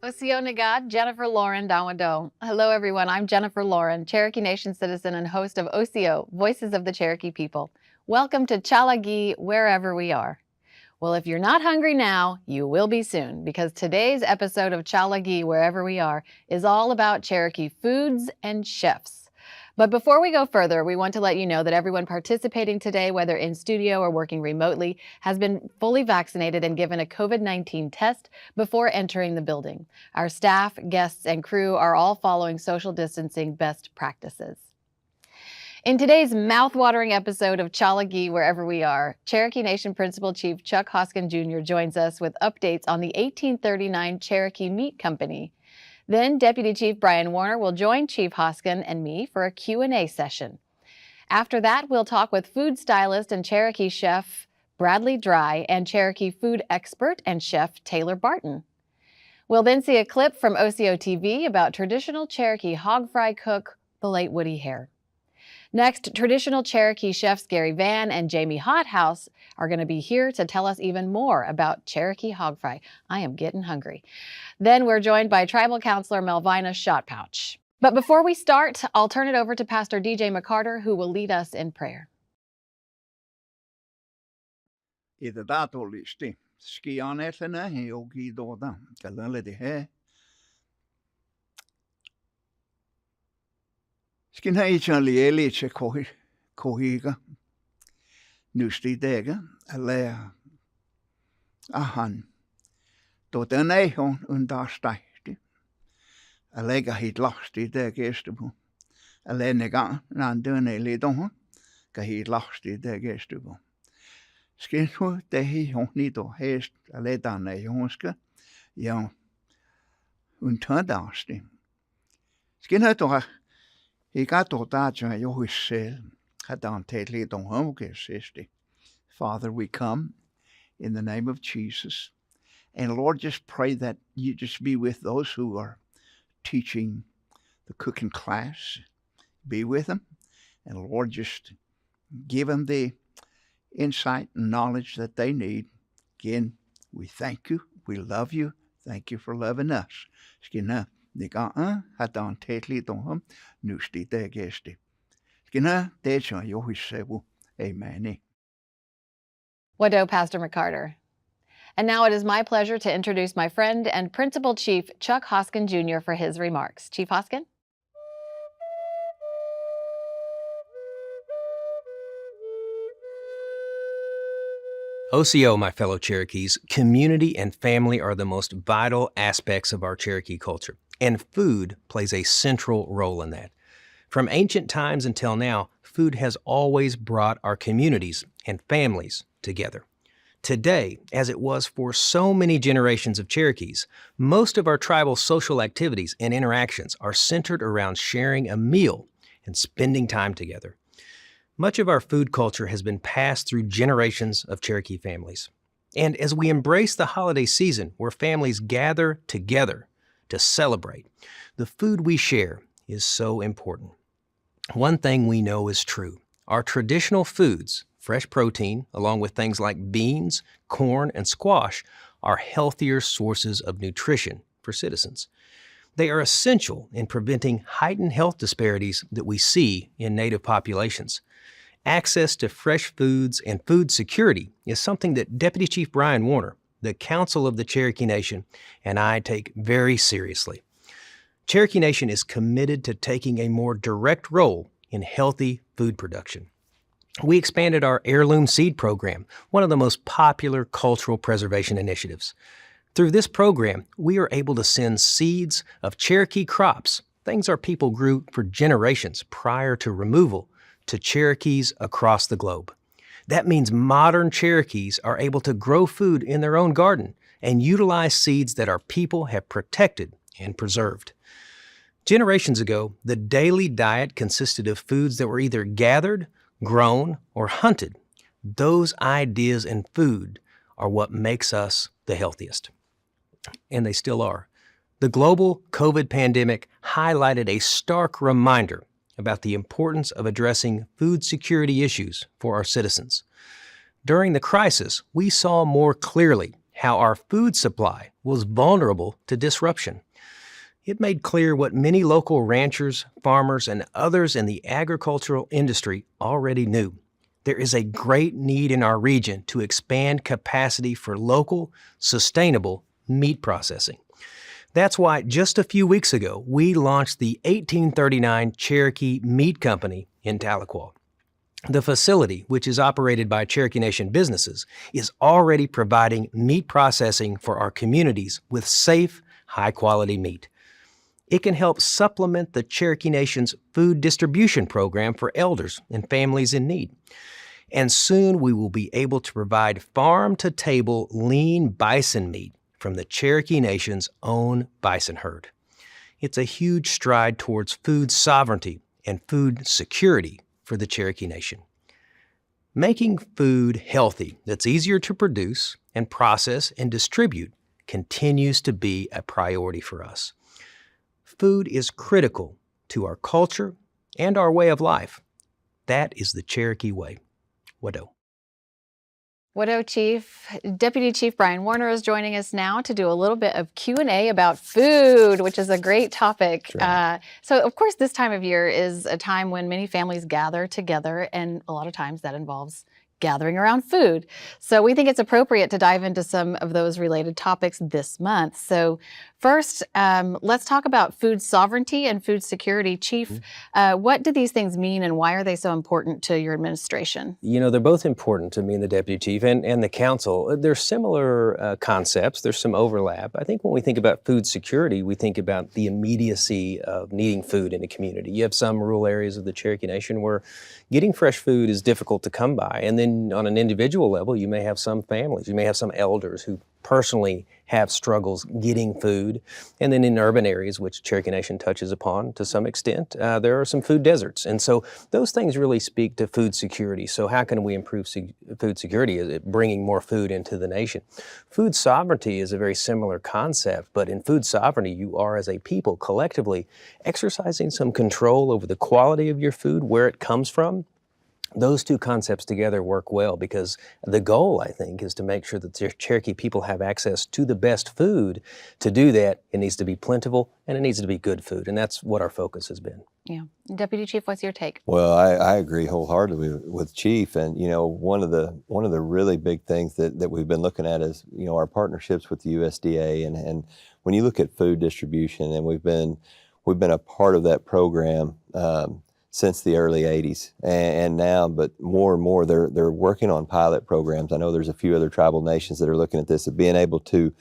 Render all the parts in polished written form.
Osio Nagad, Jennifer Lauren Dawado. Hello, everyone. I'm Jennifer Lauren, Cherokee Nation citizen and host of Osio, Voices of the Cherokee People. Welcome to Chalagi, wherever we are. Well, if you're not hungry now, you will be soon, because today's episode of Chalagi, wherever we are, is all about Cherokee foods and chefs. But before we go further, we want to let you know that everyone participating today, whether in studio or working remotely, has been fully vaccinated and given a COVID-19 test before entering the building. Our staff, guests, and crew are all following social distancing best practices. In today's mouth-watering episode of Chalagi, wherever we are, Cherokee Nation Principal Chief Chuck Hoskin Jr. joins us with updates on the 1839 Cherokee Meat Company. Then Deputy Chief Brian Warner will join Chief Hoskin and me for a Q&A session. After that, we'll talk with food stylist and Cherokee chef Bradley Dry and Cherokee food expert and chef Taylor Barton. We'll then see a clip from OCO TV about traditional Cherokee hog fry cook, the late Woody Hare. Next, traditional Cherokee chefs Gary Van and Jamie Hothouse are going to be here to tell us even more about Cherokee hog fry. I am getting hungry. Then we're joined by Tribal Counselor Melvina Shotpouch. But before we start, I'll turn it over to Pastor DJ McCarter, who will lead us in prayer. Skin hai chali eli che kohiga nusti dega alea ahan to tenei hon undastaisti alega hit lasti de gestabu ale nega nan dene le don ka hit lasti de gestabu skin ho de hi hon ni do hest ale dane jonska ja untandasti skin ha to Father, we come in the name of Jesus. And Lord, just pray that you just be with those who are teaching the cooking class. Be with them. And Lord, just give them the insight and knowledge that they need. Again, we thank you. We love you. Thank you for loving us. Amen. Wado, Pastor McCarter. And now it is my pleasure to introduce my friend and Principal Chief Chuck Hoskin Jr. for his remarks. Chief Hoskin? OCO, my fellow Cherokees, community and family are the most vital aspects of our Cherokee culture, and food plays a central role in that. From ancient times until now, food has always brought our communities and families together. Today, as it was for so many generations of Cherokees, most of our tribal social activities and interactions are centered around sharing a meal and spending time together. Much of our food culture has been passed through generations of Cherokee families. And as we embrace the holiday season where families gather together to celebrate, the food we share is so important. One thing we know is true. Our traditional foods, fresh protein, along with things like beans, corn, and squash, are healthier sources of nutrition for citizens. They are essential in preventing heightened health disparities that we see in Native populations. Access to fresh foods and food security is something that Deputy Chief Brian Warner, the Council of the Cherokee Nation, and I take very seriously. Cherokee Nation is committed to taking a more direct role in healthy food production. We expanded our heirloom seed program, one of the most popular cultural preservation initiatives. Through this program, we are able to send seeds of Cherokee crops, things our people grew for generations prior to removal, to Cherokees across the globe. That means modern Cherokees are able to grow food in their own garden and utilize seeds that our people have protected and preserved. Generations ago, the daily diet consisted of foods that were either gathered, grown, or hunted. Those ideas in food are what makes us the healthiest. And they still are. The global COVID pandemic highlighted a stark reminder about the importance of addressing food security issues for our citizens. During the crisis, we saw more clearly how our food supply was vulnerable to disruption. It made clear what many local ranchers, farmers, and others in the agricultural industry already knew. There is a great need in our region to expand capacity for local, sustainable meat processing. That's why just a few weeks ago, we launched the 1839 Cherokee Meat Company in Tahlequah. The facility, which is operated by Cherokee Nation businesses, is already providing meat processing for our communities with safe, high-quality meat. It can help supplement the Cherokee Nation's food distribution program for elders and families in need. And soon we will be able to provide farm-to-table lean bison meat from the Cherokee Nation's own bison herd. It's a huge stride towards food sovereignty and food security for the Cherokee Nation. Making food healthy that's easier to produce and process and distribute continues to be a priority for us. Food is critical to our culture and our way of life. That is the Cherokee way. Wado. Wado Chief, Deputy Chief Brian Warner is joining us now to do a little bit of Q&A about food, which is a great topic. Right. So, of course, this time of year is a time when many families gather together, and a lot of times that involves gathering around food. So we think it's appropriate to dive into some of those related topics this month. So first, let's talk about food sovereignty and food security. Chief, what do these things mean and why are they so important to your administration? You know, they're both important to me and the Deputy Chief and the Council. They're similar concepts. There's some overlap. I think when we think about food security, we think about the immediacy of needing food in a community. You have some rural areas of the Cherokee Nation where getting fresh food is difficult to come by. And then on an individual level, you may have some families, you may have some elders who personally have struggles getting food. And then in urban areas, which Cherokee Nation touches upon to some extent, there are some food deserts. And so those things really speak to food security. So how can we improve food security? Is it bringing more food into the nation? Food sovereignty is a very similar concept, but in food sovereignty, you are as a people collectively exercising some control over the quality of your food, where it comes from. Those two concepts together work well because the goal, I think, is to make sure that the Cherokee people have access to the best food. To do that, it needs to be plentiful and it needs to be good food, and that's what our focus has been. Yeah. Deputy Chief, what's your take? Well, I agree wholeheartedly with Chief, and you know, one of the really big things that we've been looking at is, you know, our partnerships with the USDA, and when you look at food distribution, and we've been a part of that program since the early 80s, and now, but more and more, they're working on pilot programs. I know there's a few other tribal nations that are looking at this, of being able to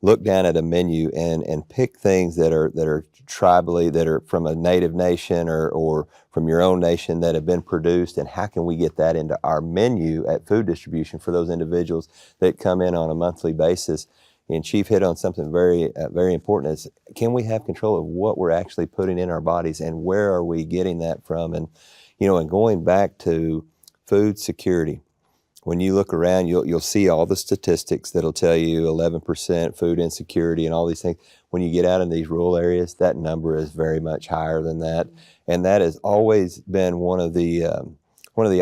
look down at a menu and pick things that are tribally, that are from a native nation or from your own nation that have been produced, and how can we get that into our menu at food distribution for those individuals that come in on a monthly basis. And Chief hit on something very important, is can we have control of what we're actually putting in our bodies and where are we getting that from? And, you know, and going back to food security, when you look around, you'll see all the statistics that'll tell you 11% food insecurity and all these things. When you get out in these rural areas, that number is very much higher than that. And that has always been one of the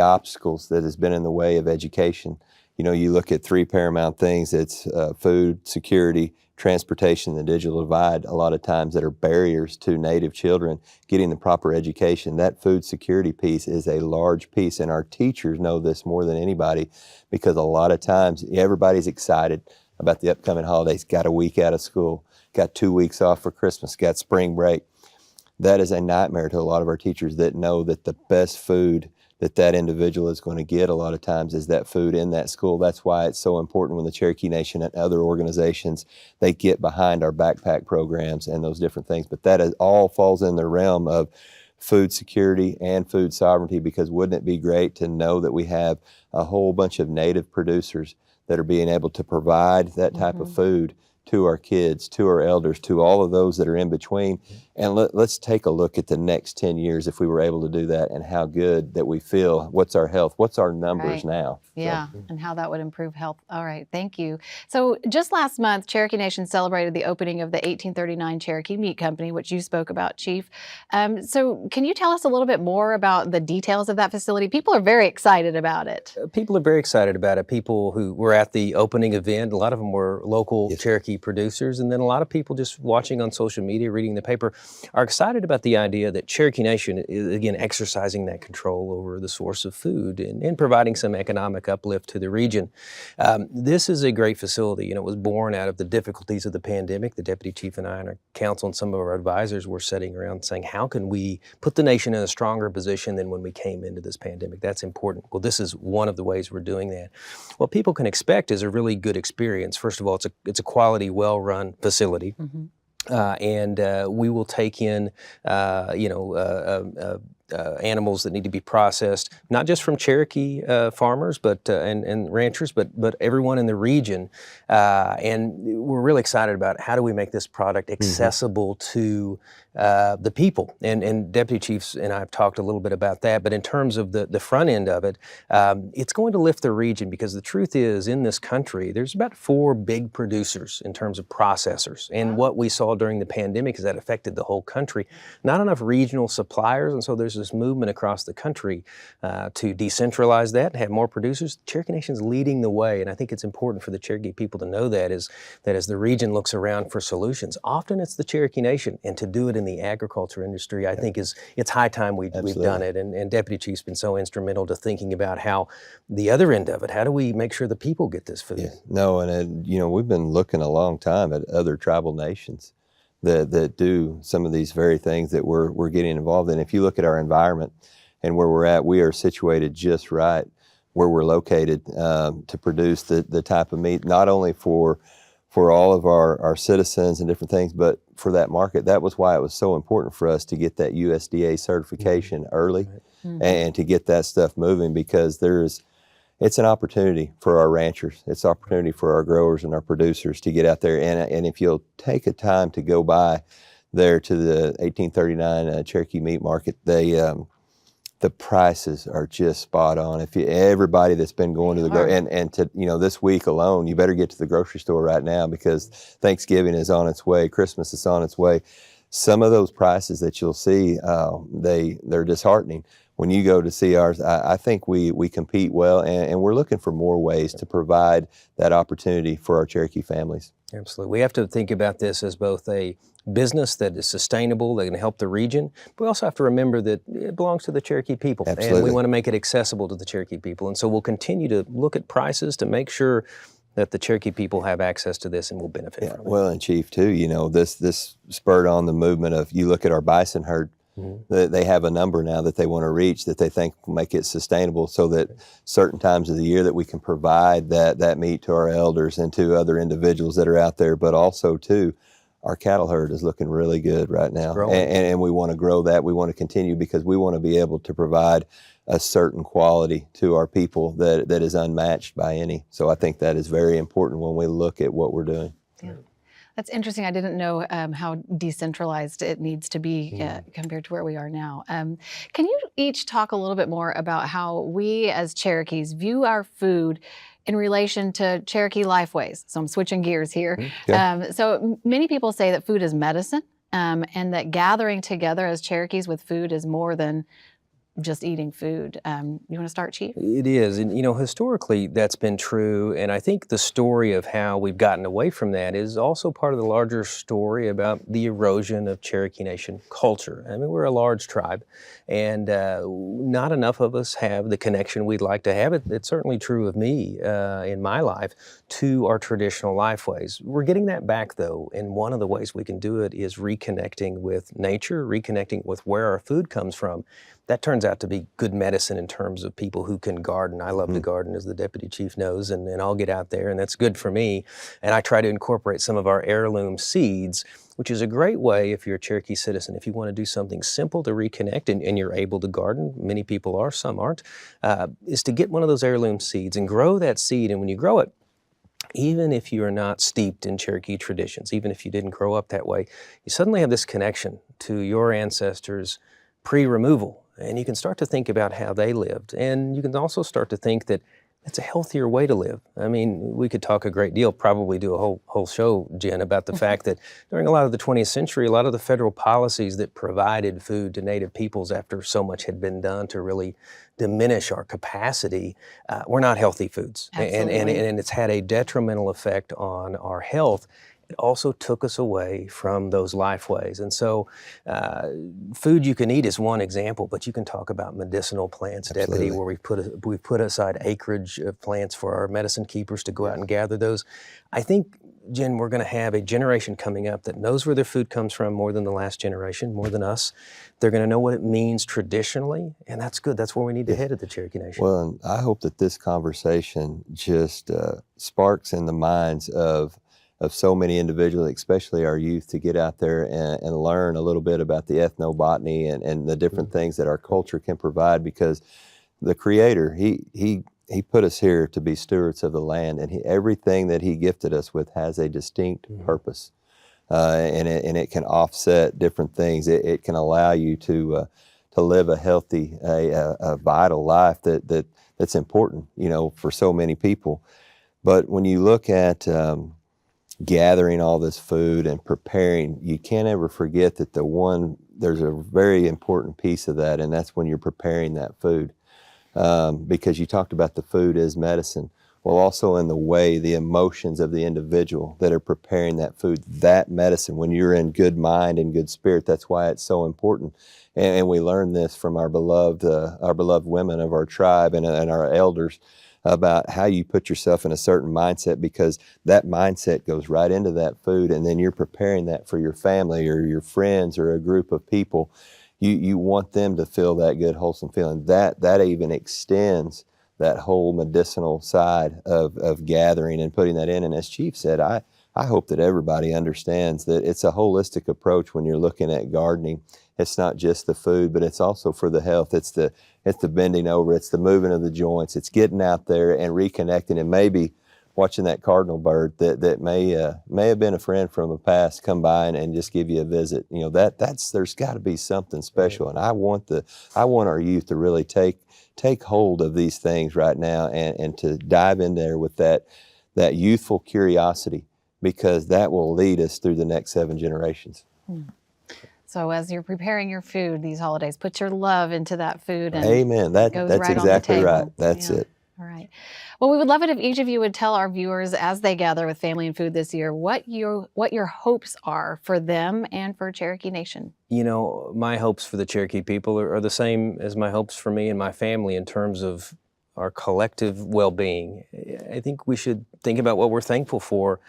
obstacles that has been in the way of education. You know, you look at three paramount things. It's food security, transportation, and the digital divide, a lot of times that are barriers to Native children getting the proper education. That food security piece is a large piece, and our teachers know this more than anybody, because a lot of times everybody's excited about the upcoming holidays, got a week out of school, got 2 weeks off for Christmas, got spring break. That is a nightmare to a lot of our teachers that know that the best food that individual is going to get a lot of times is that food in that school. That's why it's so important when the Cherokee Nation and other organizations, they get behind our backpack programs and those different things. But that all falls in the realm of food security and food sovereignty, because wouldn't it be great to know that we have a whole bunch of native producers that are being able to provide that type of food to our kids, to our elders, to all of those that are in between. And let's take a look at the next 10 years if we were able to do that, and how good that we feel. What's our health? What's our numbers now? Yeah, and how that would improve health. All right, thank you. So just last month, Cherokee Nation celebrated the opening of the 1839 Cherokee Meat Company, which you spoke about, Chief. So can you tell us a little bit more about the details of that facility? People are very excited about it. People are very excited about it. People who were at the opening event, a lot of them were local Cherokee producers, and then a lot of people just watching on social media, reading the paper, are excited about the idea that Cherokee Nation is, again, exercising that control over the source of food and providing some economic uplift to the region. This is a great facility. You know, it was born out of the difficulties of the pandemic. The Deputy Chief and I and our council and some of our advisors were sitting around saying, how can we put the nation in a stronger position than when we came into this pandemic? That's important. Well, this is one of the ways we're doing that. What people can expect is a really good experience. First of all, it's a quality, well-run facility. And we will take in, animals that need to be processed, not just from Cherokee farmers, but and ranchers, but everyone in the region. And we're really excited about how do we make this product accessible to the people. And Deputy Chiefs and I have talked a little bit about that. But in terms of the front end of it, it's going to lift the region, because the truth is, in this country, there's about 4 big producers in terms of processors. And what we saw during the pandemic is that affected the whole country. Not enough regional suppliers, and so there's this movement across the country to decentralize that, have more producers. Cherokee Nation's leading the way, and I think it's important for the Cherokee people to know that as the region looks around for solutions, often it's the Cherokee Nation, and to do it in the agriculture industry, I think it's high time we've done it. And Deputy Chief's been so instrumental to thinking about how the other end of it, how do we make sure the people get this food? No, and we've been looking a long time at other tribal nations that do some of these very things that we're getting involved in. If you look at our environment and where we're at, we are situated just right where we're located to produce the type of meat, not only for all of our citizens and different things, but for that market. That was why it was so important for us to get that USDA certification early and to get that stuff moving, because it's an opportunity for our ranchers. It's an opportunity for our growers and our producers to get out there. And if you'll take a time to go by there to the 1839 Cherokee Meat Market, the prices are just spot on. Everybody that's been going to the and to this week alone, you better get to the grocery store right now, because Thanksgiving is on its way, Christmas is on its way. Some of those prices that you'll see, they're disheartening. When you go to see ours, I think we compete well, and we're looking for more ways to provide that opportunity for our Cherokee families. Absolutely. We have to think about this as both a business that is sustainable, that can help the region, but we also have to remember that it belongs to the Cherokee people. Absolutely. And we want to make it accessible to the Cherokee people. And so we'll continue to look at prices to make sure that the Cherokee people have access to this and will benefit from it. Well, and Chief, too, this spurred on the movement of, you look at our bison herd, they have a number now that they want to reach that they think will make it sustainable, so that certain times of the year that we can provide that meat to our elders and to other individuals that are out there. But also, too, our cattle herd is looking really good right now. And we want to grow that. We want to continue, because we want to be able to provide a certain quality to our people that is unmatched by any. So I think that is very important when we look at what we're doing. Yeah. That's interesting. I didn't know how decentralized it needs to be compared to where we are now. Can you each talk a little bit more about how we as Cherokees view our food in relation to Cherokee lifeways? So I'm switching gears here. So many people say that food is medicine, and that gathering together as Cherokees with food is more than just eating food. You want to start, Chief? It is, and historically that's been true, and I think the story of how we've gotten away from that is also part of the larger story about the erosion of Cherokee Nation culture. I mean, we're a large tribe, and not enough of us have the connection we'd like to have. It's certainly true of me in my life, to our traditional lifeways. We're getting that back, though, and one of the ways we can do it is reconnecting with nature, reconnecting with where our food comes from. That turns out to be good medicine in terms of people who can garden. I love to garden, as the Deputy Chief knows, and I'll get out there, and that's good for me. And I try to incorporate some of our heirloom seeds, which is a great way, if you're a Cherokee citizen, if you want to do something simple to reconnect, and you're able to garden, many people are, some aren't, is to get one of those heirloom seeds and grow that seed. And when you grow it, even if you are not steeped in Cherokee traditions, even if you didn't grow up that way, you suddenly have this connection to your ancestors pre-removal. And you can start to think about how they lived. And you can also start to think that it's a healthier way to live. I mean, we could talk a great deal, probably do a whole show, Jen, about the fact that during a lot of the 20th century, a lot of the federal policies that provided food to Native peoples after so much had been done to really diminish our capacity were not healthy foods. And it's had a detrimental effect on our health. It also took us away from those life ways. And so food you can eat is one example, but you can talk about medicinal plants, Deputy, where we've put aside acreage of plants for our medicine keepers to go out and gather those. I think, Jen, we're going to have a generation coming up that knows where their food comes from more than the last generation, more than us. They're going to know what it means traditionally, and that's good. That's where we need to head at the Cherokee Nation. Well, and I hope that this conversation just sparks in the minds of so many individuals, especially our youth, to get out there and learn a little bit about the ethnobotany and the different things that our culture can provide, because the Creator, he put us here to be stewards of the land, and everything that he gifted us with has a distinct purpose. And it can offset different things. It can allow you to live a healthy, a vital life that's important, for so many people. But when you look at gathering all this food and preparing, you can't ever forget that there's a very important piece of that, and that's when you're preparing that food. Because you talked about the food as medicine. Well, also in the way, the emotions of the individual that are preparing that food, that medicine, when you're in good mind and good spirit, that's why it's so important. And we learn this from our beloved women of our tribe and our elders, about how you put yourself in a certain mindset, because that mindset goes right into that food, and then you're preparing that for your family or your friends or a group of people. You want them to feel that good, wholesome feeling. That even extends that whole medicinal side of gathering and putting that in. And as Chief said, I hope that everybody understands that it's a holistic approach when you're looking at gardening. It's not just the food, but it's also for the health. It's the bending over, it's the moving of the joints, it's getting out there and reconnecting, and maybe watching that cardinal bird that may have been a friend from a past come by and just give you a visit. There's got to be something special, and I want our youth to really take hold of these things right now and to dive in there with that youthful curiosity, because that will lead us through the next 7 generations. So as you're preparing your food these holidays, put your love into that food. And amen. That's right exactly right. That's it. All right. Well, we would love it if each of you would tell our viewers, as they gather with family and food this year, what your hopes are for them and for Cherokee Nation. My hopes for the Cherokee people are the same as my hopes for me and my family in terms of our collective well-being. I think we should think about what we're thankful for.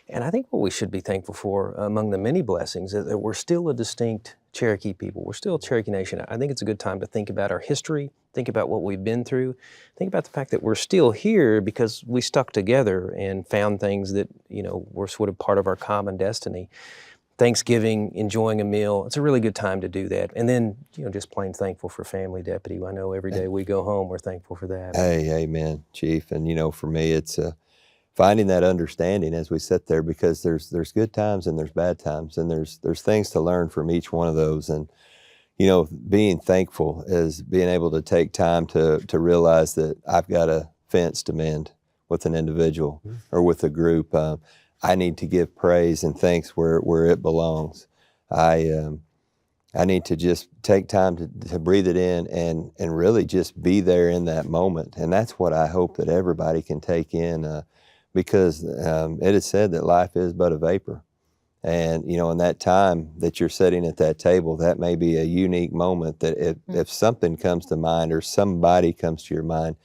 And I think what we should be thankful for, among the many blessings, is that we're still a distinct Cherokee people. We're still a Cherokee Nation. I think it's a good time to think about our history, think about what we've been through, think about the fact that we're still here because we stuck together and found things that, were sort of part of our common destiny. Thanksgiving, enjoying a meal, it's a really good time to do that. And then, just plain thankful for family, Deputy. I know every day we go home, we're thankful for that. Hey, amen, Chief. And, for me, it's finding that understanding as we sit there, because there's good times and there's bad times, and there's things to learn from each one of those. And being thankful is being able to take time to realize that I've got a fence to mend with an individual or with a group. I need to give praise and thanks where it belongs. I need to just take time to breathe it in and really just be there in that moment. And that's what I hope that everybody can take in. Because it is said that life is but a vapor. And, in that time that you're sitting at that table, that may be a unique moment that if something comes to mind or somebody comes to your mind,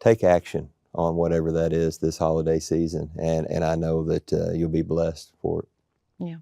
take action on whatever that is this holiday season. And I know that you'll be blessed for it. Yeah.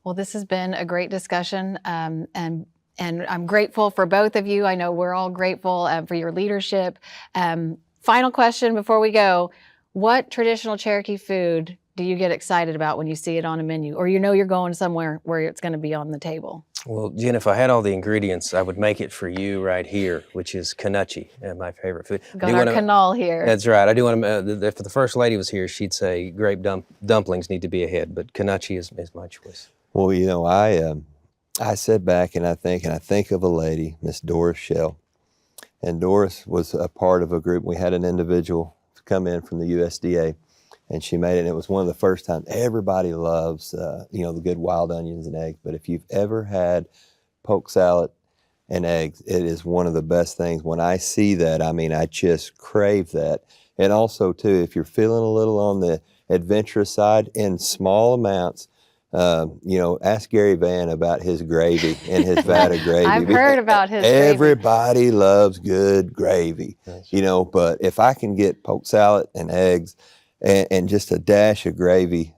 Well, this has been a great discussion. And I'm grateful for both of you. I know we're all grateful for your leadership. Final question before we go. What traditional Cherokee food do you get excited about when you see it on a menu, or you're going somewhere where it's going to be on the table? Well, Jen, if I had all the ingredients, I would make it for you right here, which is kanuchi, my favorite food. Got our canal here. That's right. I do want to, if the first lady was here, she'd say grape dumplings need to be ahead, but kanuchi is my choice. Well, you know, I sit back and I think of a lady, Miss Doris Shell. And Doris was a part of a group. We had an individual come in from the USDA, and she made it. And it was one of the first times. Everybody loves, you know, the good wild onions and eggs. But if you've ever had poke salad and eggs, it is one of the best things. When I see that, I mean, I just crave that. And also, too, if you're feeling a little on the adventurous side, in small amounts, you know, ask Gary Vann about his gravy and his vat of gravy. I've heard about his Everybody loves good gravy, you know, but if I can get poke salad and eggs and just a dash of gravy,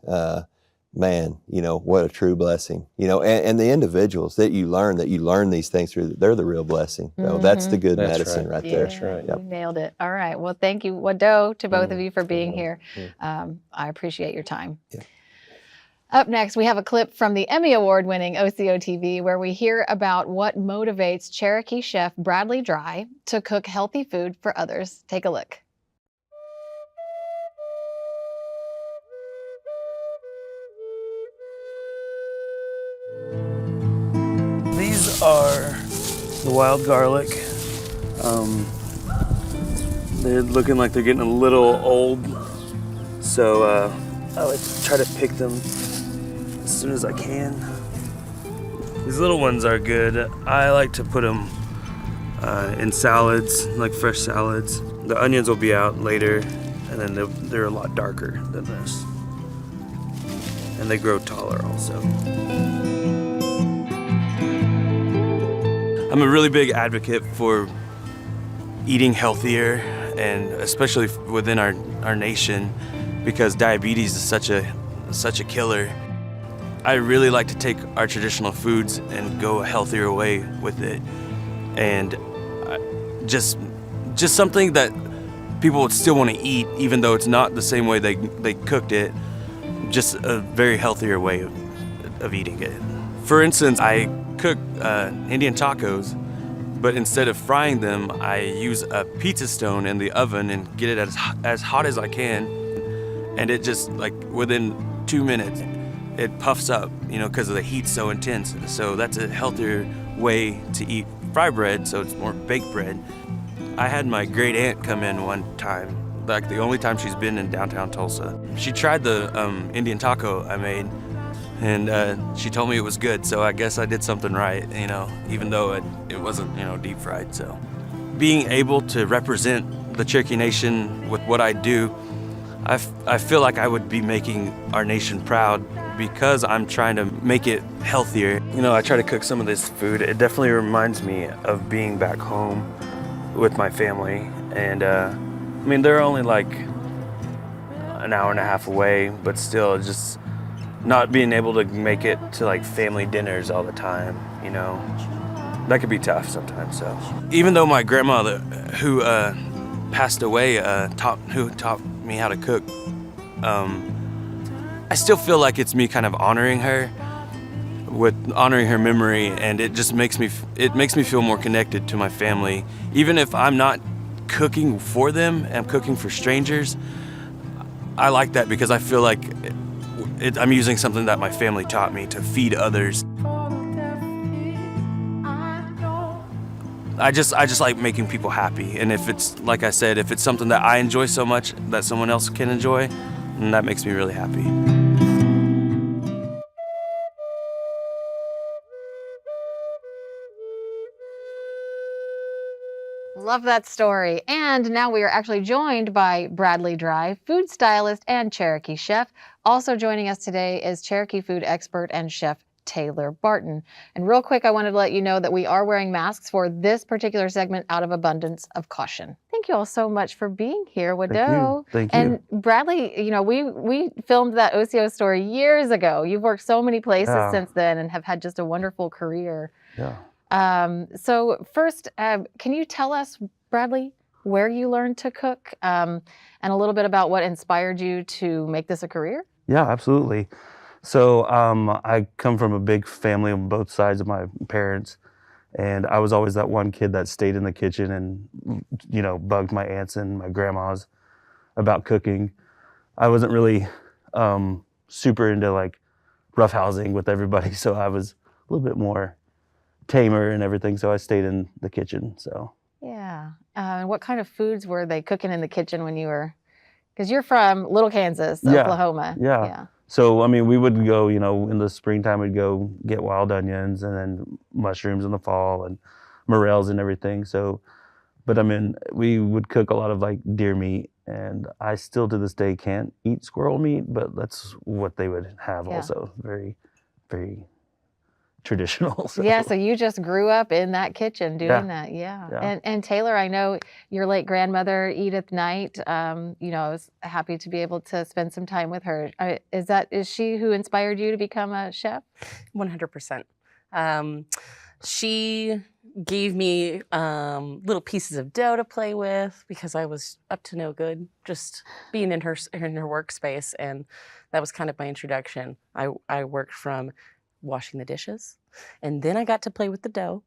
man, you know, what a true blessing. You know, and the individuals that you learn these things through, they're the real blessing. So that's the good medicine right there. That's right. You nailed it. All right. Well, thank you, Wado, to both of you for being here. I appreciate your time. Yeah. Up next, we have a clip from the Emmy Award-winning OCO TV where we hear about what motivates Cherokee chef Bradley Dry to cook healthy food for others. Take a look. These are the wild garlic. They're looking like they're getting a little old, so I like to try to pick them as soon as I can. These little ones are good. I like to put them in salads, like fresh salads. The onions will be out later, and then they're a lot darker than this. And they grow taller also. I'm a really big advocate for eating healthier, and especially within our nation, because diabetes is such a killer. I really like to take our traditional foods and go a healthier way with it, and just something that people would still want to eat, even though it's not the same way they cooked it. Just a very healthier way of eating it. For instance, I cook Indian tacos, but instead of frying them, I use a pizza stone in the oven and get it as hot as I can, and it just, like, within 2 minutes, it puffs up, you know, because the heat's so intense. So that's a healthier way to eat fry bread, so it's more baked bread. I had my great aunt come in one time, like the only time she's been in downtown Tulsa. She tried the Indian taco I made, and she told me it was good, so I guess I did something right, you know, even though it wasn't, you know, deep fried. So being able to represent the Cherokee Nation with what I do, I feel like I would be making our nation proud, because I'm trying to make it healthier. You know, I try to cook some of this food. It definitely reminds me of being back home with my family, and I mean, they're only like an hour and a half away, but still, just not being able to make it to like family dinners all the time, you know, that could be tough sometimes. So even though my grandmother, who passed away, who taught me how to cook, I still feel like it's me kind of honoring her memory, and it just makes me feel more connected to my family. Even if I'm not cooking for them, I'm cooking for strangers, I like that, because I feel like I'm using something that my family taught me to feed others. I just like making people happy, and if it's, like I said, if it's something that I enjoy so much that someone else can enjoy, then that makes me really happy. Love that story. And now we are actually joined by Bradley Dry, food stylist and Cherokee chef. Also joining us today is Cherokee food expert and chef Taylor Barton. And real quick, I wanted to let you know that we are wearing masks for this particular segment out of abundance of caution. Thank you all so much for being here, Wado. Thank you. And Bradley, you know, we filmed that OCO story years ago. You've worked so many places since then and have had just a wonderful career. Yeah. So first, can you tell us, Bradley, where you learned to cook, and a little bit about what inspired you to make this a career? Yeah, absolutely. So I come from a big family on both sides of my parents, and I was always that one kid that stayed in the kitchen and, you know, bugged my aunts and my grandmas about cooking. I wasn't really super into like roughhousing with everybody, so I was a little bit more tamer and everything. So I stayed in the kitchen. So Yeah. What kind of foods were they cooking in the kitchen when you were? Because you're from Little Kansas, yeah, Oklahoma. yeah. Yeah. So I mean, we would go, you know, in the springtime, we'd go get wild onions and then mushrooms in the fall and morels and everything. So, but I mean, we would cook a lot of like deer meat, and I still to this day can't eat squirrel meat, but that's what they would have Yeah. also. Very, very traditional. So. Yeah, so you just grew up in that kitchen doing Yeah. that, yeah. Yeah. And Taylor, I know your late grandmother, Edith Knight, you know, I was happy to be able to spend some time with her. Is she who inspired you to become a chef? 100%. She gave me little pieces of dough to play with because I was up to no good, just being in her workspace, and that was kind of my introduction. I worked from washing the dishes, and then I got to play with the dough,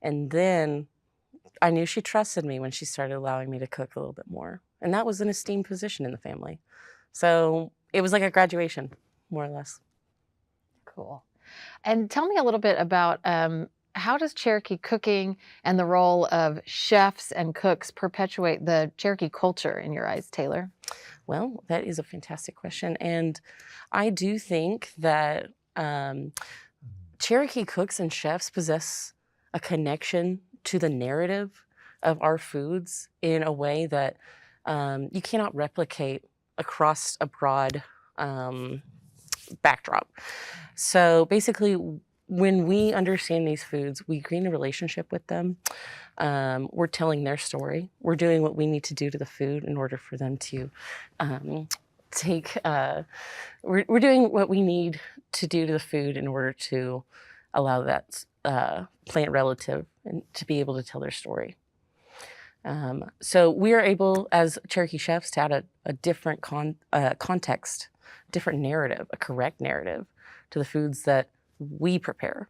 and then I knew she trusted me when she started allowing me to cook a little bit more, and that was an esteemed position in the family. So it was like a graduation, more or less. Cool. And tell me a little bit about how does Cherokee cooking and the role of chefs and cooks perpetuate the Cherokee culture in your eyes, Taylor? Well, that is a fantastic question. And I do think that Cherokee cooks and chefs possess a connection to the narrative of our foods in a way that you cannot replicate across a broad backdrop. So basically, when we understand these foods, we gain a relationship with them. We're telling their story. We're doing what we need to do to the food in order for them to we're doing what we need to do to the food in order to allow that plant relative and to be able to tell their story. So we are able, as Cherokee chefs, to add a different context, different narrative, a correct narrative to the foods that we prepare,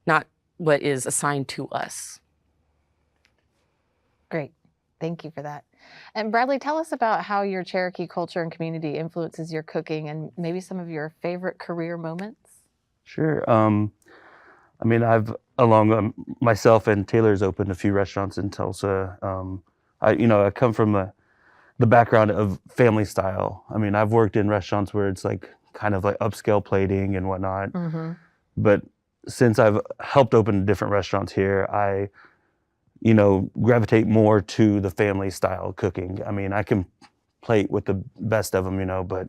not what is assigned to us. Great. Thank you for that. And Bradley, tell us about how your Cherokee culture and community influences your cooking and maybe some of your favorite career moments. Sure. I mean, I've along myself and Taylor's opened a few restaurants in Tulsa. I come from the background of family style. I mean, I've worked in restaurants where it's like kind of like upscale plating and whatnot. Mm-hmm. But since I've helped open different restaurants here, I, gravitate more to the family style cooking. I mean, I can plate with the best of them, but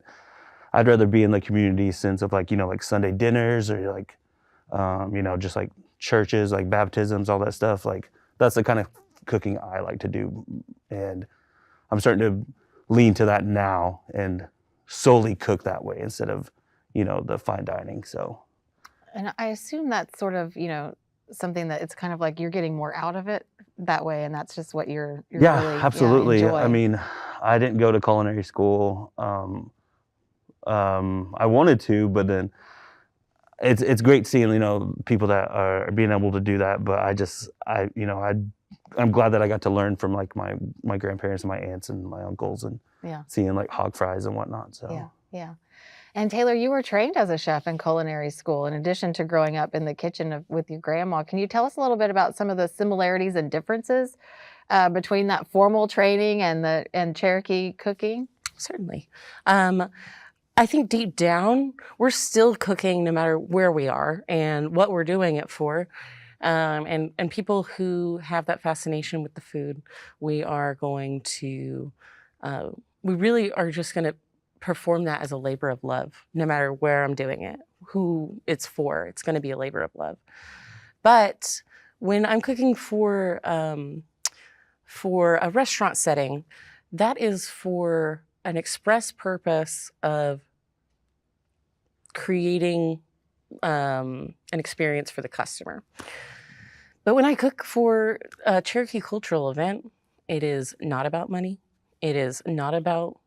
I'd rather be in the community sense of like Sunday dinners or like, just like churches, like baptisms, all that stuff. Like that's the kind of cooking I like to do. And I'm starting to lean to that now and solely cook that way instead of, the fine dining. So. And I assume that's sort of, something that it's kind of like you're getting more out of it that way. And that's just what you're yeah, really absolutely. enjoy. I mean, I didn't go to culinary school. I wanted to, but then it's great seeing, people that are being able to do that. But I'm glad that I got to learn from like my grandparents and my aunts and my uncles and seeing like hog fries and whatnot. So yeah. And Taylor, you were trained as a chef in culinary school in addition to growing up in the kitchen with your grandma. Can you tell us a little bit about some of the similarities and differences between that formal training and Cherokee cooking? Certainly. I think deep down, we're still cooking no matter where we are and what we're doing it for. And people who have that fascination with the food, we really are just going to perform that as a labor of love, no matter where I'm doing it, who it's for. It's going to be a labor of love. But when I'm cooking for a restaurant setting, that is for an express purpose of creating an experience for the customer. But when I cook for a Cherokee cultural event, it is not about money. It is not about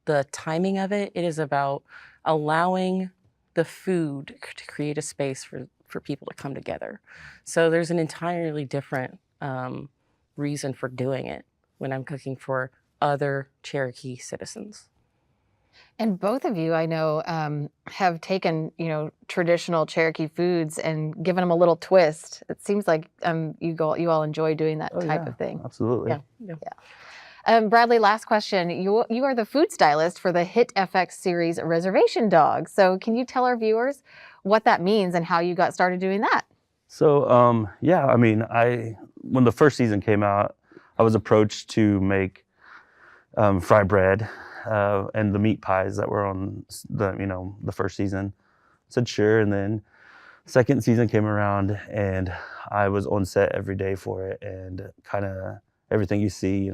the timing of it. It is about allowing the food to create a space for people to come together. So there's an entirely different reason for doing it when I'm cooking for other Cherokee citizens. And both of you, I know, have taken, traditional Cherokee foods and given them a little twist. It seems like you all enjoy doing that type of thing. Absolutely. Yeah. Bradley, last question. You are the food stylist for the hit FX series Reservation Dogs. So can you tell our viewers what that means and how you got started doing that? So, I mean, when the first season came out, I was approached to make fry bread and the meat pies that were on the first season. I said sure, and then second season came around, and I was on set every day for it, and kind of everything you see,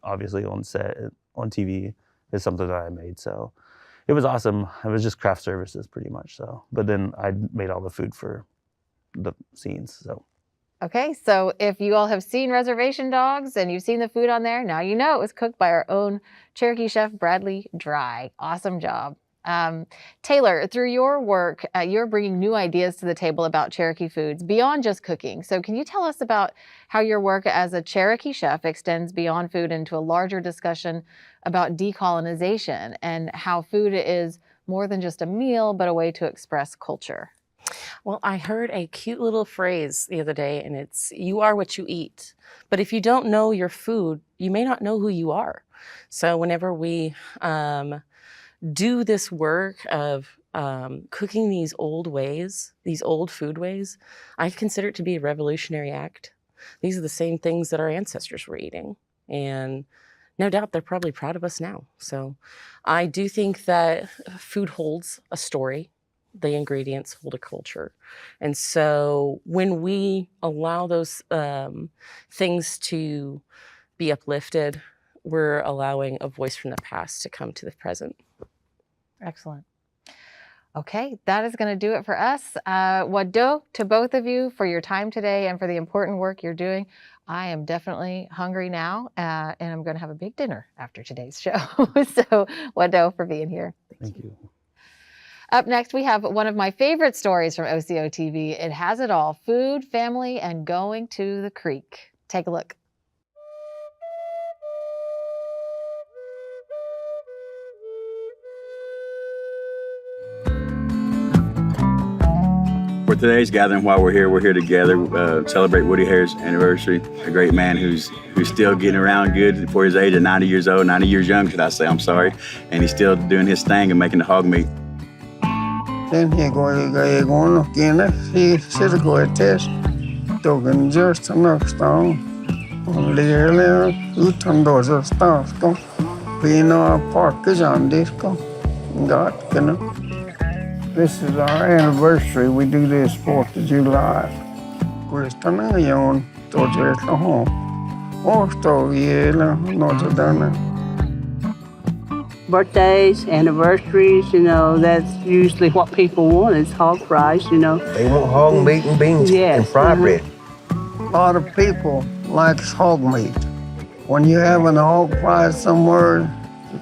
obviously on set, on TV, is something that I made. So it was awesome. It was just craft services pretty much. So, but then I made all the food for the scenes. So. Okay, so if you all have seen Reservation Dogs and you've seen the food on there, now you know it was cooked by our own Cherokee chef, Bradley Dry. Awesome job. Taylor, through your work, you're bringing new ideas to the table about Cherokee foods beyond just cooking. So can you tell us about how your work as a Cherokee chef extends beyond food into a larger discussion about decolonization and how food is more than just a meal, but a way to express culture? Well, I heard a cute little phrase the other day, and it's, you are what you eat. But if you don't know your food, you may not know who you are. So whenever we do this work of cooking these old ways, these old food ways, I consider it to be a revolutionary act. These are the same things that our ancestors were eating. And no doubt they're probably proud of us now. So I do think that food holds a story. The ingredients hold a culture. And so when we allow those things to be uplifted, we're allowing a voice from the past to come to the present. Excellent. Okay, that is going to do it for us. Wado to both of you for your time today and for the important work you're doing. I am definitely hungry now, and I'm going to have a big dinner after today's show. So Wado for being here. Thank you. Up next, we have one of my favorite stories from OCO TV. It has it all: food, family, and going to the creek. Take a look. For today's gathering, while we're here together, celebrate Woody Hare's anniversary. A great man who's still getting around good for his age of 90 years old, 90 years young, should I say, I'm sorry. And he's still doing his thing and making the hog meat. Then he go again, he should go a test. Dogen just enough stone. Only utan those stars go. We know park is on this go. God, This is our anniversary. We do this 4th of July. Questa yon torce home. Osto yela Notre Dame. Birthdays, anniversaries, that's usually what people want is hog fries, They want hog meat and beans and fry bread. A lot of people like hog meat. When you're having a hog fry somewhere,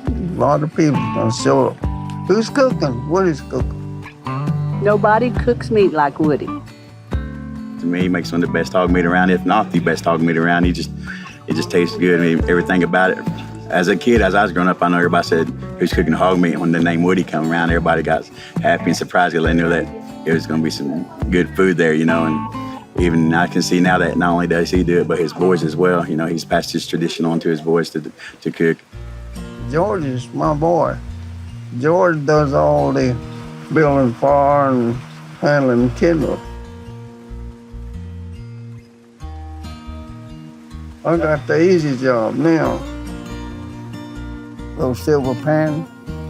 a lot of people gonna show up. Who's cooking? Woody's cooking. Nobody cooks meat like Woody. To me, he makes one of the best hog meat around, if not the best hog meat around. It just tastes good. I mean, everything about it. As a kid, as I was growing up, I know everybody said, who's cooking hog meat? When the name Woody come around, everybody got happy and surprised because they knew that it was gonna be some good food there, and even I can see now that not only does he do it, but his boys as well. He's passed his tradition on to his boys to cook. George is my boy. George does all the building fire and handling kindle. I got the easy job now. Little silver pan,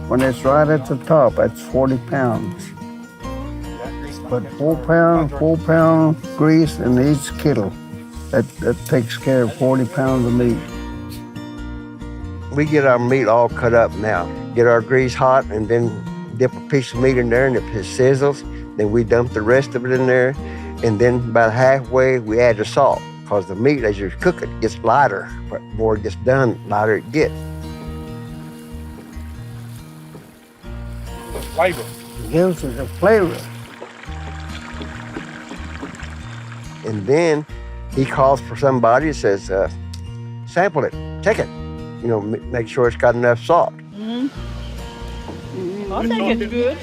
when it's right at the top, that's 40 pounds. But 4 pound grease in each kettle. That takes care of 40 pounds of meat. We get our meat all cut up now. Get our grease hot and then dip a piece of meat in there, and if it sizzles, then we dump the rest of it in there, and then about halfway we add the salt, because the meat, as you cook it, gets lighter. The more it gets done, lighter it gets. flavor. Gives it a flavor. And then he calls for somebody and says, sample it, check it. You know, make sure it's got enough salt. I think it's good.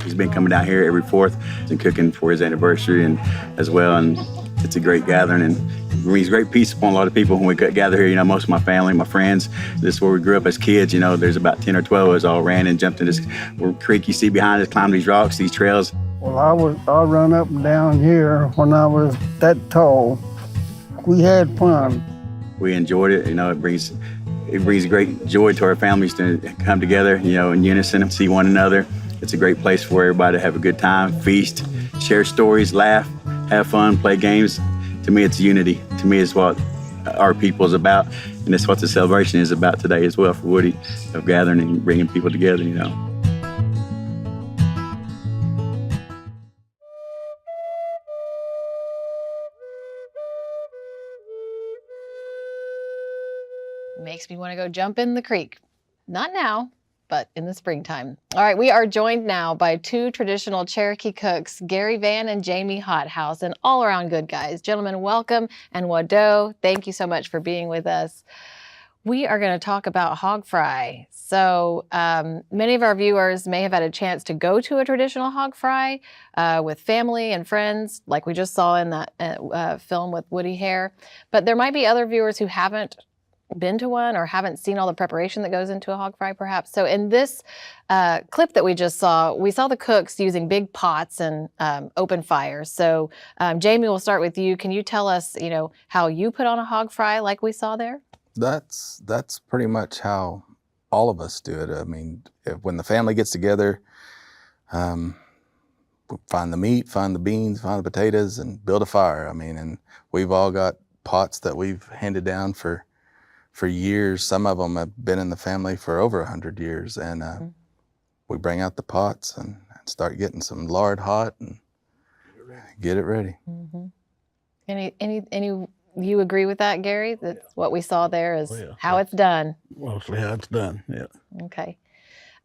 He's been coming down here every 4th and cooking for his anniversary and as well, and it's a great gathering and brings great peace upon a lot of people when we gather here. You know, most of my family, my friends, this is where we grew up as kids. You know, there's about 10 or 12 of us all ran and jumped in this creek you see behind us, climbed these rocks, these trails. Well, I run up and down here when I was that tall. We had fun. We enjoyed it. You know, it brings great joy to our families to come together, you know, in unison and see one another. It's a great place for everybody to have a good time, feast, share stories, laugh, have fun, play games. To me, it's unity. To me, it's what our people is about, and that's what the celebration is about today as well for Woody, of gathering and bringing people together, you know. Makes me want to go jump in the creek. Not now, but in the springtime. All right, we are joined now by 2 traditional Cherokee cooks, Gary Van and Jamie Hothouse, and all around good guys. Gentlemen, welcome, and Wado, thank you so much for being with us. We are going to talk about hog fry. So many of our viewers may have had a chance to go to a traditional hog fry with family and friends, like we just saw in that film with Woody Hare. But there might be other viewers who haven't been to one or haven't seen all the preparation that goes into a hog fry perhaps. So in this clip that we just saw, we saw the cooks using big pots and open fires. So Jamie, we'll start with you. Can you tell us, you know, how you put on a hog fry like we saw there? That's pretty much how all of us do it. I mean, when the family gets together, we find the meat, find the beans, find the potatoes, and build a fire. I mean, and we've all got pots that we've handed down for years. Some of them have been in the family for over 100 years, and we bring out the pots and start getting some lard hot and get it ready. Mm-hmm. Any you agree with that, Gary? That's what we saw there is how it's done. Mostly how it's done, yeah. Okay.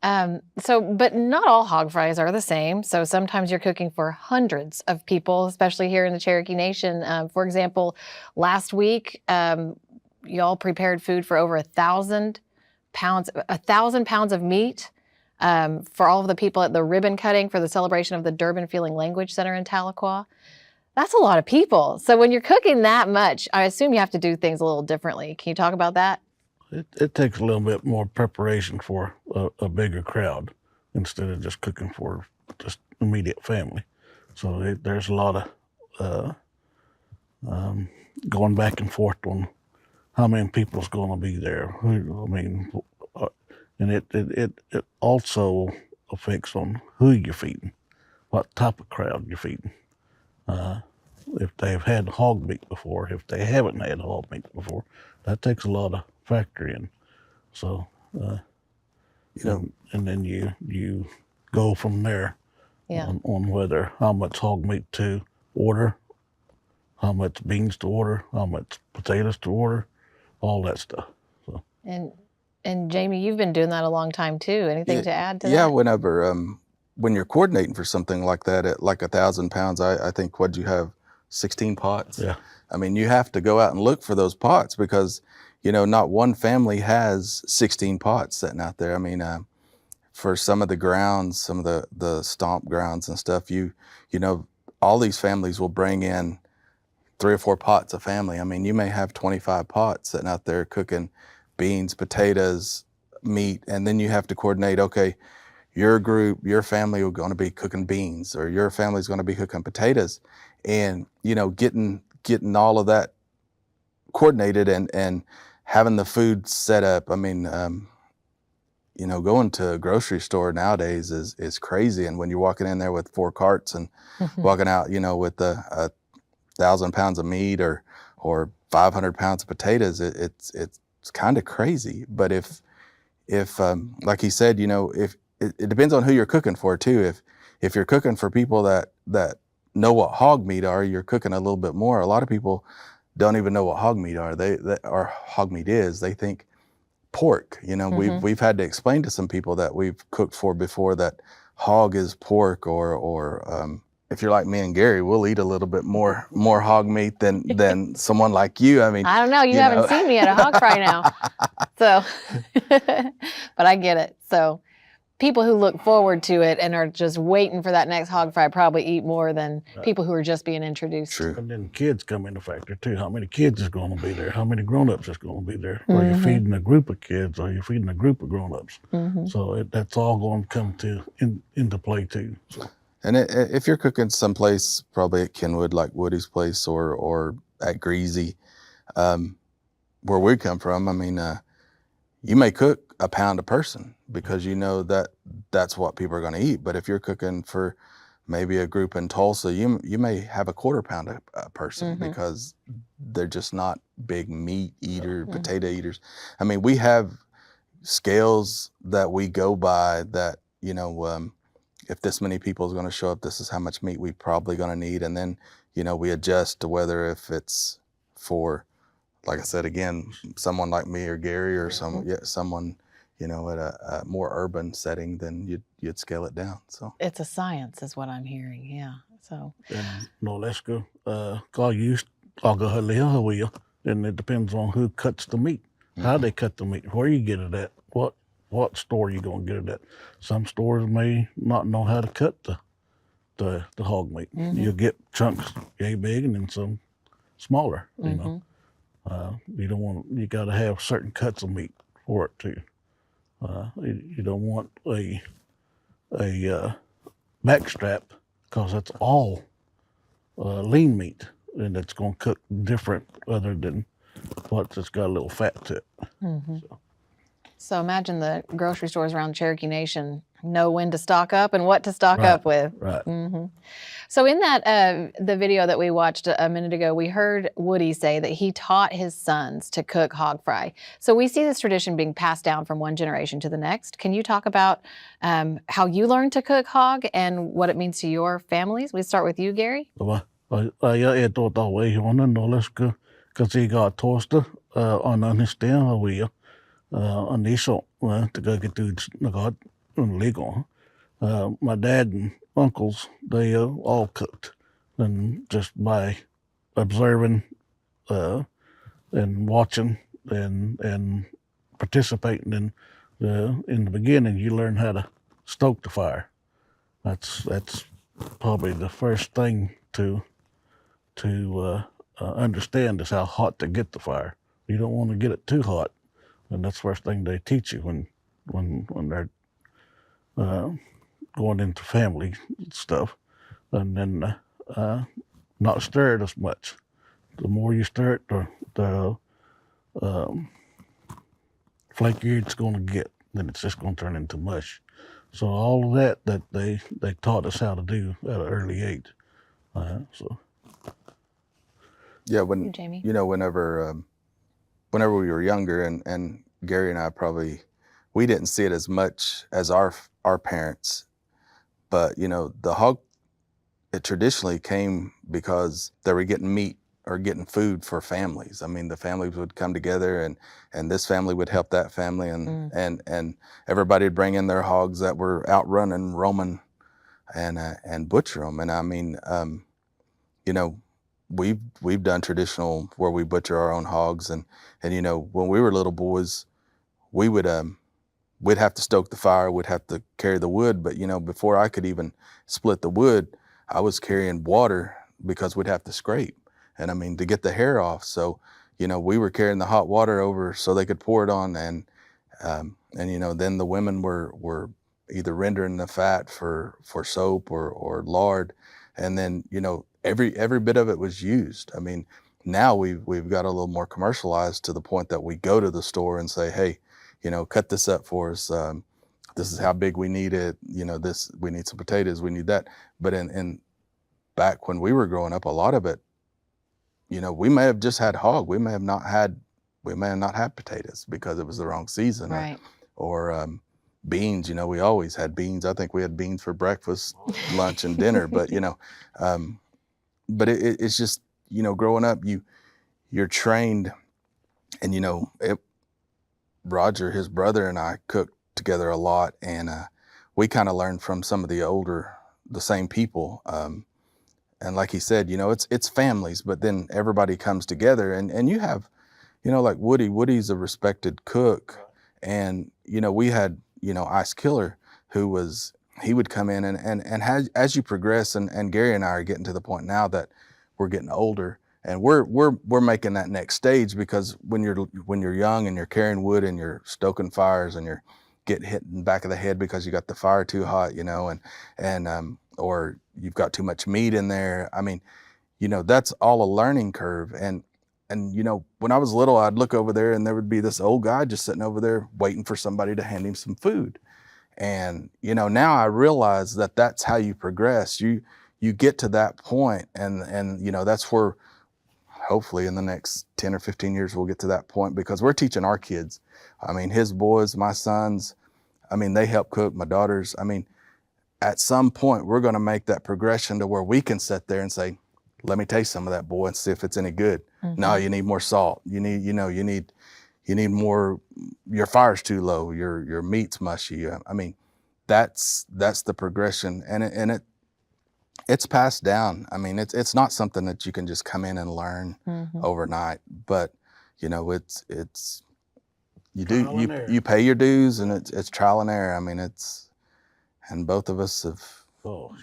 But not all hog fries are the same. So sometimes you're cooking for hundreds of people, especially here in the Cherokee Nation. For example, last week, y'all prepared food for over 1,000 pounds of meat for all of the people at the ribbon cutting for the celebration of the Durban Feeling Language Center in Tahlequah. That's a lot of people. So when you're cooking that much, I assume you have to do things a little differently. Can you talk about that? It takes a little bit more preparation for a bigger crowd instead of just cooking for just immediate family. So there's a lot of going back and forth on how many people's going to be there. I mean, and it also affects on who you're feeding, what type of crowd you're feeding. If they've had hog meat before, if they haven't had hog meat before, that takes a lot of factor in. So, you know, and then you go from there on whether how much hog meat to order, how much beans to order, how much potatoes to order, all that stuff. So. And Jamie, you've been doing that a long time too. Anything to add to that? Yeah, whenever when you're coordinating for something like that at like 1,000 pounds, I think what'd you have, 16 pots? Yeah. I mean, you have to go out and look for those pots because, you know, not one family has 16 pots sitting out there. I mean, for some of the grounds, some of the stomp grounds and stuff, you know, all these families will bring in 3 or 4 pots a family. I mean, you may have 25 pots sitting out there cooking beans, potatoes, meat, and then you have to coordinate, okay, your group, your family are going to be cooking beans, or your family's going to be cooking potatoes, and, you know, getting all of that coordinated and having the food set up. I mean, you know, going to a grocery store nowadays is crazy. And when you're walking in there with 4 carts and walking out, you know, with 1,000 pounds of meat or 500 pounds of potatoes, it's kind of crazy. But if like he said, you know, if it depends on who you're cooking for too. If you're cooking for people that know what hog meat are, you're cooking a little bit more. A lot of people don't even know what hog meat are. Or hog meat is. They think pork. You know, we've had to explain to some people that we've cooked for before that hog is pork, or if you're like me and Gary, we'll eat a little bit more hog meat than someone like you. I mean, I don't know. You haven't seen me at a hog fry now. So, but I get it. So people who look forward to it and are just waiting for that next hog fry probably eat more than people who are just being introduced. True. And then kids come into factor too. How many kids is going to be there? How many grown-ups is going to be there? Are you feeding a group of kids, or are you feeding a group of grown-ups? So that's all going to come into play too. So. And if you're cooking someplace, probably at Kenwood, like Woody's place, or at Greasy, where we come from, I mean, you may cook a pound a person because you know that that's what people are going to eat. But if you're cooking for maybe a group in Tulsa, you may have a quarter pound a person because they're just not big meat eater, potato eaters. I mean, we have scales that we go by that, you know, if this many people is going to show up, this is how much meat we probably going to need. And then, you know, we adjust to whether if it's for, like I said, again, someone like me or Gary or someone, you know, at a more urban setting, then you'd scale it down. So it's a science is what I'm hearing. Yeah. So. And no, let's go. I'll go and it depends on who cuts the meat, how they cut the meat, where you get it at, what store you gonna get it at. Some stores may not know how to cut the hog meat. You'll get chunks yay big and then some smaller. You know, you don't want. You got to have certain cuts of meat for it too. You don't want a backstrap because that's all lean meat, and it's gonna cook different other than what's just got a little fat to it. So imagine the grocery stores around Cherokee Nation know when to stock up and what to stock up with. Right. So in that the video that we watched a minute ago, we heard Woody say that he taught his sons to cook hog fry. So we see this tradition being passed down from one generation to the next. Can you talk about how you learned to cook hog and what it means to your families? We start with you, Gary. My dad and uncles, they all cooked, and just by observing and watching and participating in the beginning, you learn how to stoke the fire. That's probably the first thing to understand is how hot to get the fire. You don't want to get it too hot, and that's the first thing they teach you when they're going into family stuff. And then not stir it as much. The more you stir it, the flakier it's going to get. Then it's just going to turn into mush. So all of that they taught us how to do at an early age. So. Yeah, whenever we were younger, and Gary and I we didn't see it as much as our parents, but you know, the hog, it traditionally came because they were getting meat or getting food for families. I mean, the families would come together, and this family would help that family, and everybody would bring in their hogs that were out running, roaming, and butcher them. And I mean, you know, we've done traditional where we butcher our own hogs, and you know, when we were little boys, we would we'd have to stoke the fire, we'd have to carry the wood, but you know, before I could even split the wood, I was carrying water because we'd have to scrape, and I mean, to get the hair off. So you know, we were carrying the hot water over so they could pour it on, and you know, then the women were either rendering the fat for soap or lard, and then you know, every bit of it was used. I mean, now we've got a little more commercialized to the point that we go to the store and say, hey, you know, cut this up for us. This is how big we need it. You know, we need some potatoes, we need that. But in back when we were growing up, a lot of it, you know, we may have just had hog. We may have not had potatoes because it was the wrong season. Right. Or beans, you know, we always had beans. I think we had beans for breakfast, lunch, and dinner. But, you know, but it's just, you know, growing up, you're trained, and, you know, Roger, his brother, and I cooked together a lot, and we kind of learned from some of the same people. And like he said, you know, it's families, but then everybody comes together, and you have, you know, like Woody's a respected cook, and you know, we had, you know, Ice Killer, he would come in, and as you progress, and Gary and I are getting to the point now that we're getting older, and we're making that next stage, because when you're young and you're carrying wood and you're stoking fires and you're getting hit in the back of the head because you got the fire too hot, you know, and or you've got too much meat in there. I mean, you know, that's all a learning curve. And you know, when I was little, I'd look over there and there would be this old guy just sitting over there waiting for somebody to hand him some food. And, you know, now I realize that that's how you progress. You get to that point, and you know, that's where hopefully in the next 10 or 15 years we'll get to that point, because we're teaching our kids. I mean, his boys, my sons, I mean, they help cook, my daughters. I mean, at some point we're going to make that progression to where we can sit there and say, let me taste some of that, boy, and see if it's any good. Mm-hmm. No, you need more salt. You need more, your fire's too low, your meat's mushy. I mean, that's the progression, and it's passed down. I mean, it's not something that you can just come in and learn overnight, but you know, you pay your dues, and it's trial and error. I mean, and both of us have. Oh.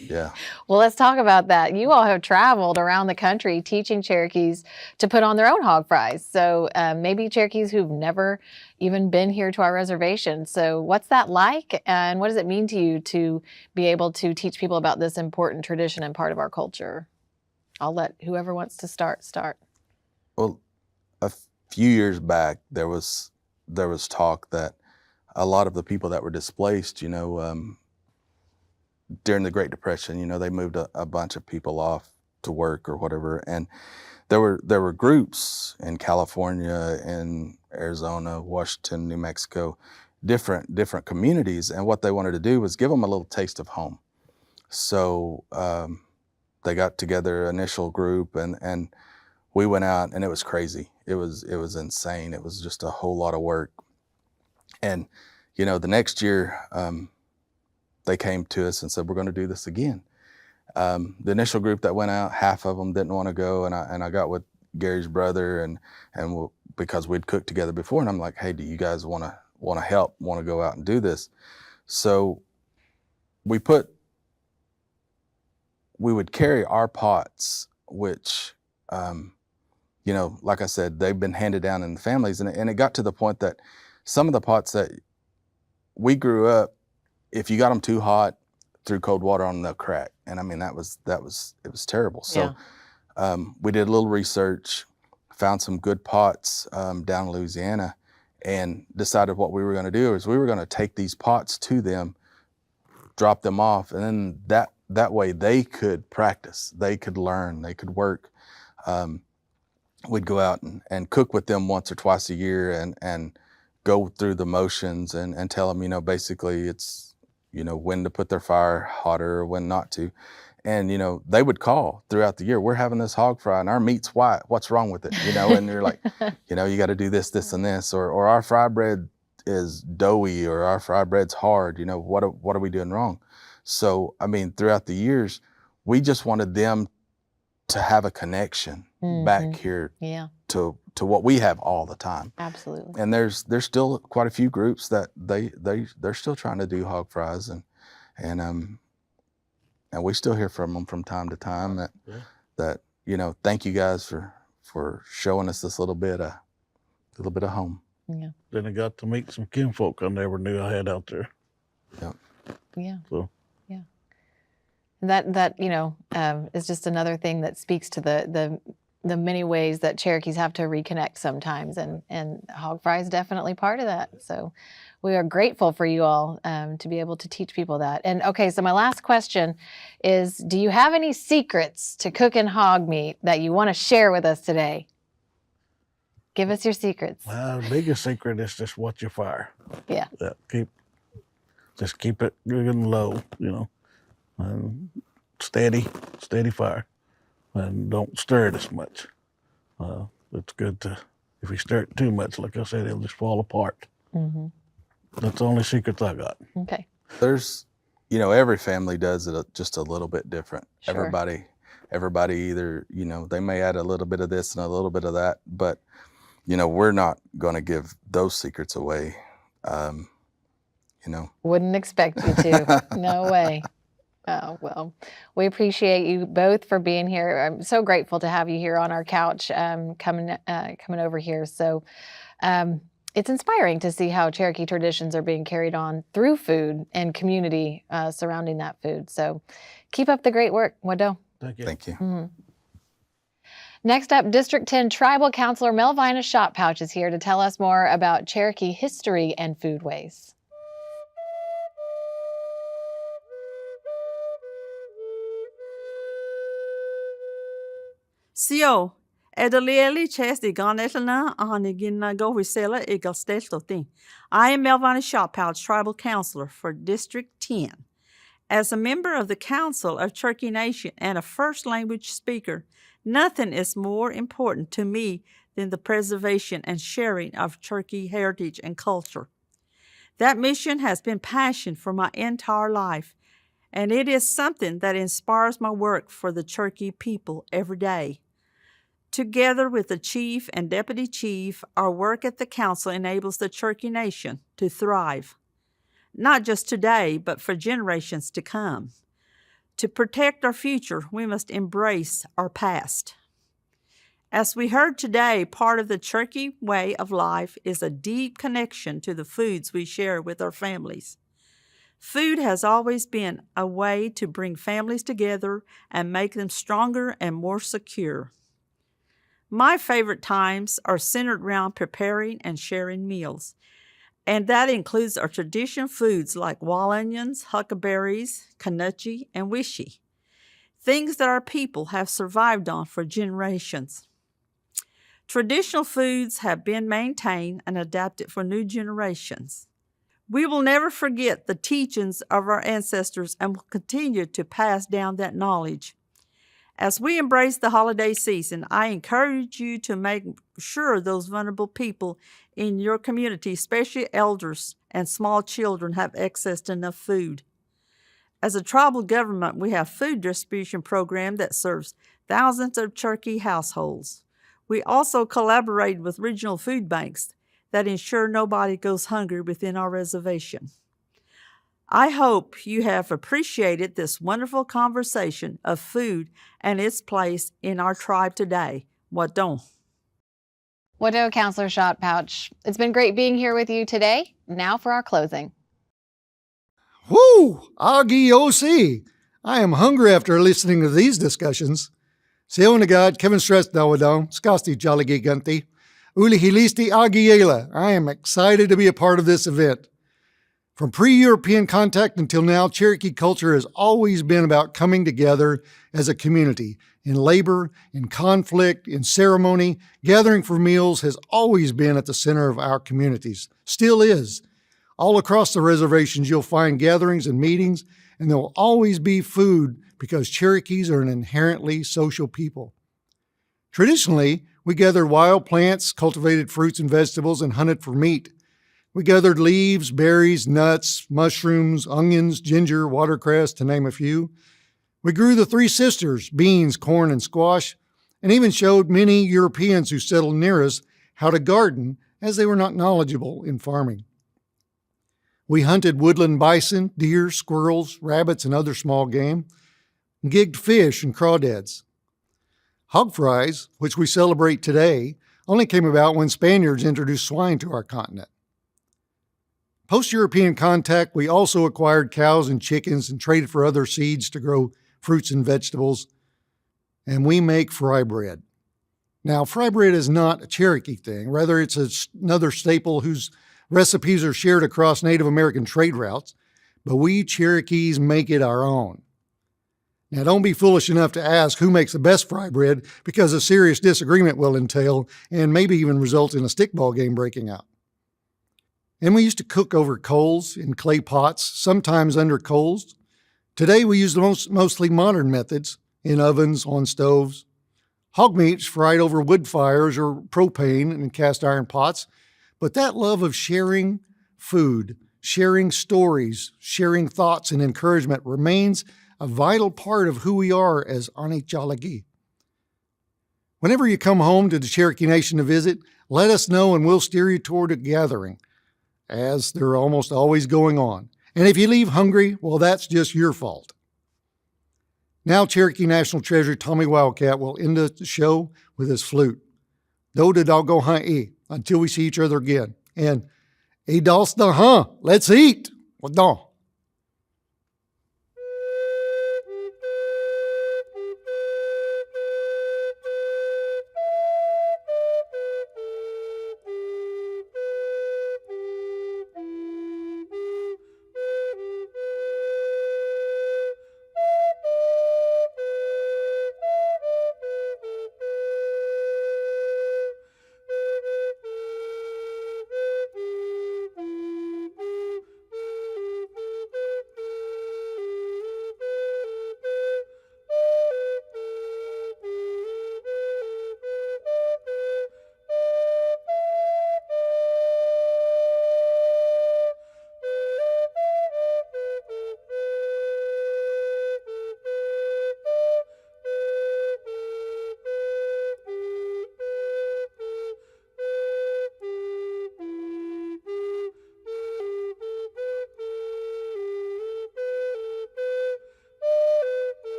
Yeah. Well, let's talk about that. You all have traveled around the country teaching Cherokees to put on their own hog fries. So maybe Cherokees who've never even been here to our reservation. So what's that like? And what does it mean to you to be able to teach people about this important tradition and part of our culture? I'll let whoever wants to start. Well, a few years back, there was talk that a lot of the people that were displaced, you know, during the Great Depression, you know, they moved a bunch of people off to work or whatever, and there were groups in California, in Arizona, Washington, New Mexico, different communities, and what they wanted to do was give them a little taste of home. So they got together, initial group, and we went out, and it was crazy. It was insane. It was just a whole lot of work. And you know, the next year, they came to us and said, we're going to do this again. The initial group that went out, half of them didn't want to go, and I got with Gary's brother, and because we'd cooked together before, and I'm like, hey, do you guys want to help, want to go out and do this? So we would carry our pots, which, you know, like I said, they've been handed down in the families, and it got to the point that some of the pots that we grew up, if you got them too hot, threw cold water on them, they'll crack. And I mean, it was terrible. So we did a little research, found some good pots down in Louisiana, and decided what we were going to do is we were going to take these pots to them, drop them off, and then that way they could practice, they could learn, they could work. We'd go out and cook with them once or twice a year, and go through the motions, and tell them, you know, basically it's, you know, when to put their fire hotter or when not to. And, you know, they would call throughout the year, we're having this hog fry and our meat's white, what's wrong with it? You know, and you're like, you know, you got to do this, and this, or our fry bread is doughy, or our fry bread's hard, you know, what are we doing wrong? So, I mean, throughout the years, we just wanted them to have a connection back here to what we have all the time. Absolutely. And there's still quite a few groups that they're still trying to do hog fries, and we still hear from them from time to time that you know, thank you guys for showing us this little bit of home. Yeah. Then I got to meet some kinfolk I never knew I had out there. Yep. Yeah. So. Yeah. That you know, is just another thing that speaks to the many ways that Cherokees have to reconnect sometimes, and hog fry is definitely part of that. So we are grateful for you all to be able to teach people that. And okay, so my last question is, do you have any secrets to cooking hog meat that you want to share with us today? Give us your secrets. The biggest secret is just watch your fire. Yeah. Just keep it good and low, you know, and steady fire. And don't stir it as much. It's good to If you stir it too much, like I said, it'll just fall apart. Mm-hmm. That's the only secrets I got. Okay. There's, every family does it just a little bit different. Sure. Everybody either, they may add a little bit of this and a little bit of that, but, we're not going to give those secrets away. Wouldn't expect you to. No way. Oh, well, we appreciate you both for being here. I'm so grateful to have you here on our couch, coming over here. So it's inspiring to see how Cherokee traditions are being carried on through food and community surrounding that food. So keep up the great work, Wado. Thank you. Thank you. Mm-hmm. Next up, District 10 Tribal Councilor Melvina Shot Pouch is here to tell us more about Cherokee history and foodways. Sio, edalieli chesti ganetana anigina go risela egal steltotin. I am Melvina Shot Pouch, Tribal Councilor for District 10. As a member of the Council of Cherokee Nation and a first language speaker, nothing is more important to me than the preservation and sharing of Cherokee heritage and culture. That mission has been passion for my entire life, and it is something that inspires my work for the Cherokee people every day. Together with the Chief and Deputy Chief, our work at the Council enables the Cherokee Nation to thrive, not just today, but for generations to come. To protect our future, we must embrace our past. As we heard today, part of the Cherokee way of life is a deep connection to the foods we share with our families. Food has always been a way to bring families together and make them stronger and more secure. My favorite times are centered around preparing and sharing meals, and that includes our traditional foods like wall onions, huckleberries, kanuchi, and wishi, things that our people have survived on for generations. Traditional foods have been maintained and adapted for new generations. We will never forget the teachings of our ancestors and will continue to pass down that knowledge. As we embrace the holiday season, I encourage you to make sure those vulnerable people in your community, especially elders and small children, have access to enough food. As a tribal government, we have a food distribution program that serves thousands of Cherokee households. We also collaborate with regional food banks that ensure nobody goes hungry within our reservation. I hope you have appreciated this wonderful conversation of food and its place in our tribe today. Wadon. Wado, Councilor Shot Pouch. It's been great being here with you today. Now for our closing. Whoo! Augie OC. I am hungry after listening to these discussions. Seonagad, Kevin Stress Dawadon, Skasti Jalagi Gunti, Uli Hilisti Agiela. I am excited to be a part of this event. From pre-European contact until now, Cherokee culture has always been about coming together as a community. In labor, in conflict, in ceremony, gathering for meals has always been at the center of our communities. Still is. All across the reservations, you'll find gatherings and meetings, and there will always be food because Cherokees are an inherently social people. Traditionally, we gathered wild plants, cultivated fruits and vegetables, and hunted for meat. We gathered leaves, berries, nuts, mushrooms, onions, ginger, watercress, to name a few. We grew the three sisters, beans, corn, and squash, and even showed many Europeans who settled near us how to garden, as they were not knowledgeable in farming. We hunted woodland bison, deer, squirrels, rabbits, and other small game, and gigged fish and crawdads. Hog fries, which we celebrate today, only came about when Spaniards introduced swine to our continent. Post-European contact, we also acquired cows and chickens and traded for other seeds to grow fruits and vegetables, and we make frybread. Now, frybread is not a Cherokee thing. Rather, it's another staple whose recipes are shared across Native American trade routes, but we Cherokees make it our own. Now, don't be foolish enough to ask who makes the best frybread, because a serious disagreement will entail and maybe even result in a stickball game breaking out. And we used to cook over coals in clay pots, sometimes under coals. Today we use the mostly modern methods in ovens, on stoves. Hog meat's fried over wood fires or propane in cast iron pots, but that love of sharing food, sharing stories, sharing thoughts and encouragement remains a vital part of who we are as Anichalagi. Whenever you come home to the Cherokee Nation to visit, let us know and we'll steer you toward a gathering, as they're almost always going on. And if you leave hungry, well, that's just your fault. Now, Cherokee National Treasure Tommy Wildcat will end the show with his flute. Do da dog go hunt e until we see each other again. And e dos da huh, let's eat. Well, no.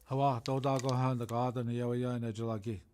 Hawa, do da go hand the garden, yawa ya, and